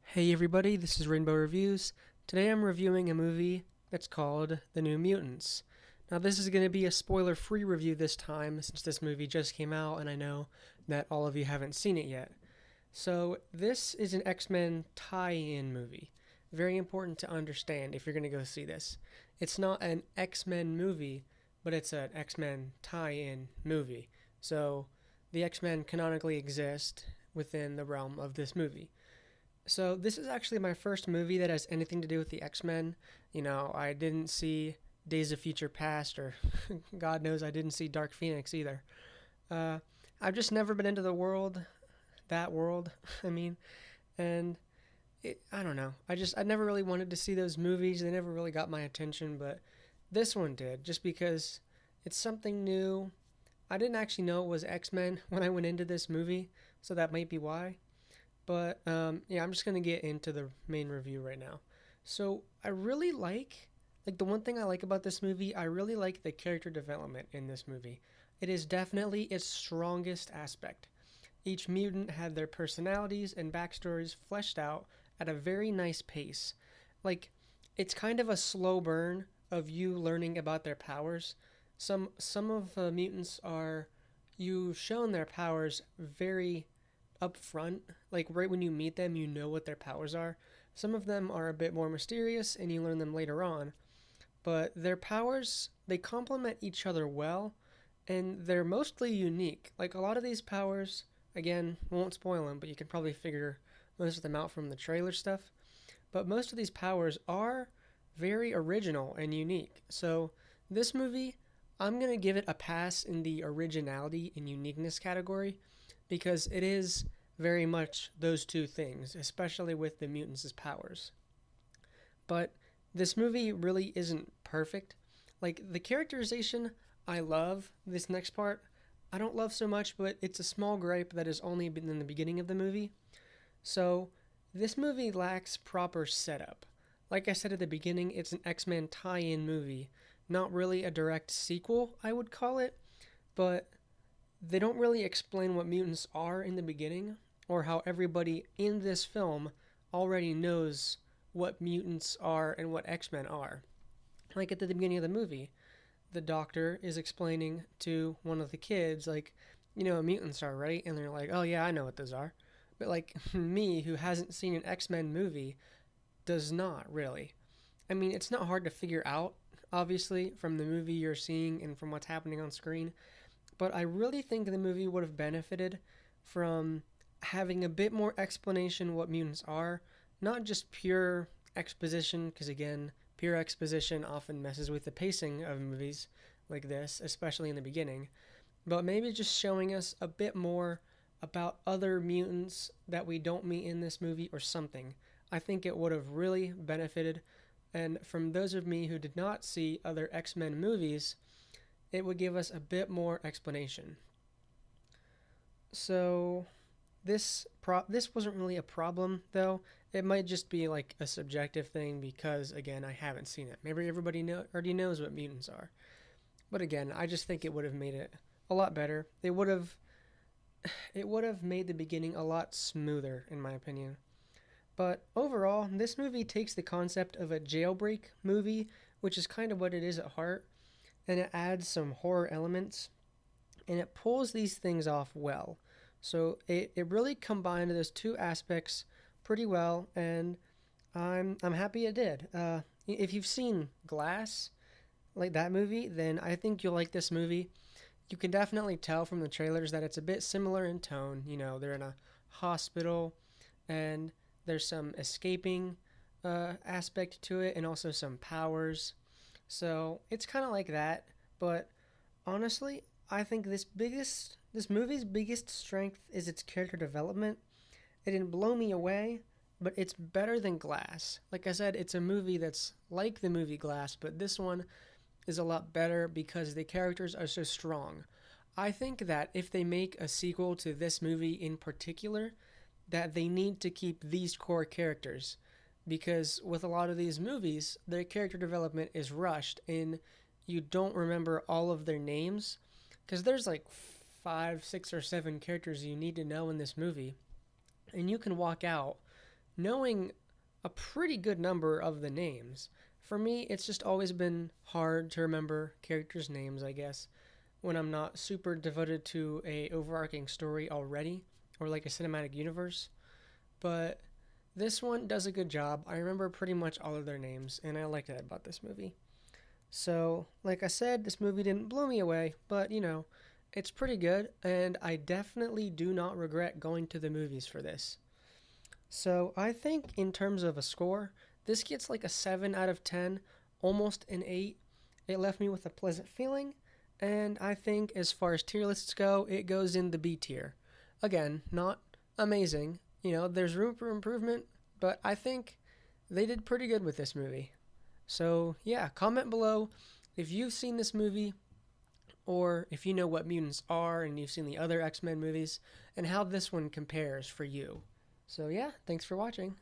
Hey everybody, this is Rainbow Reviews. Today I'm reviewing a movie that's called The New Mutants. Now this is going to be a spoiler-free review this time since this movie just came out and I know that all of you haven't seen it yet. So this is an X-Men tie-in movie. Very important to understand if you're going to go see this. It's not an X-Men movie, but it's an X-Men tie-in movie. So the X-Men canonically exist within the realm of this movie. So this is actually my first movie that has anything to do with the X-Men. You know, I didn't see Days of Future Past, or God knows I didn't see Dark Phoenix either. I've just never been into the world, that world, I mean, and I don't know. I never really wanted to see those movies. They never really got my attention, but this one did, just because it's something new. I didn't actually know it was X-Men when I went into this movie, so that might be why. But yeah, I'm just going to get into the main review right now. So I really like the one thing I like about this movie, I really like the character development in this movie. It is definitely its strongest aspect. Each mutant had their personalities and backstories fleshed out at a very nice pace. Like, it's kind of a slow burn of you learning about their powers. Some of the mutants are you shown their powers very up front, like right when you meet them, you know what their powers are. Some of them are a bit more mysterious and you learn them later on, but their powers, they complement each other well and they're mostly unique. Like a lot of these powers, again, won't spoil them, but you can probably figure most of them out from the trailer stuff. But most of these powers are very original and unique. So this movie, I'm going to give it a pass in the originality and uniqueness category because it is very much those two things, especially with the mutants' powers. But this movie really isn't perfect. Like, the characterization, I love. This next part, I don't love so much, but it's a small gripe that has only been in the beginning of the movie. So, this movie lacks proper setup. Like I said at the beginning, it's an X-Men tie-in movie. Not really a direct sequel, I would call it, but they don't really explain what mutants are in the beginning, or how everybody in this film already knows what mutants are and what X-Men are. Like at the beginning of the movie, the doctor is explaining to one of the kids, like, you know what mutants are, right? And they're like, oh yeah, I know what those are. But like me, who hasn't seen an X-Men movie, does not really. I mean, it's not hard to figure out, obviously, from the movie you're seeing and from what's happening on screen. But I really think the movie would have benefited from having a bit more explanation what mutants are, not just pure exposition, because again, pure exposition often messes with the pacing of movies like this, especially in the beginning, but maybe just showing us a bit more about other mutants that we don't meet in this movie or something. I think it would have really benefited, and from those of me who did not see other X-Men movies, it would give us a bit more explanation. So this wasn't really a problem though. It might just be like a subjective thing because again, I haven't seen it. Maybe everybody already knows what mutants are. But again, I just think it would have made it a lot better. It would have made the beginning a lot smoother in my opinion. But overall, this movie takes the concept of a jailbreak movie, which is kind of what it is at heart, and it adds some horror elements, and it pulls these things off well. So it really combined those two aspects pretty well, and I'm happy it did. If you've seen Glass, like that movie, then I think you'll like this movie. You can definitely tell from the trailers that it's a bit similar in tone. You know, they're in a hospital, and there's some escaping aspect to it, and also some powers. So it's kind of like that, but honestly, I think this movie's biggest strength is its character development. It didn't blow me away, but it's better than Glass. Like I said, it's a movie that's like the movie Glass, but this one is a lot better because the characters are so strong. I think that if they make a sequel to this movie in particular, that they need to keep these core characters because with a lot of these movies, their character development is rushed and you don't remember all of their names. because there's like 5, 6, or 7 characters you need to know in this movie, and you can walk out knowing a pretty good number of the names. For me, it's just always been hard to remember characters' names, I guess, when I'm not super devoted to a overarching story already, or like a cinematic universe. But this one does a good job. I remember pretty much all of their names, and I like that about this movie. So, like I said, this movie didn't blow me away, but it's pretty good, and I definitely do not regret going to the movies for this. So, I think in terms of a score, this gets like a 7 out of 10, almost an 8. It left me with a pleasant feeling, and I think as far as tier lists go, it goes in the B tier. Again, not amazing. There's room for improvement, but I think they did pretty good with this movie. So, yeah, comment below if you've seen this movie, or if you know what mutants are and you've seen the other X-Men movies, and how this one compares for you. So, yeah, thanks for watching.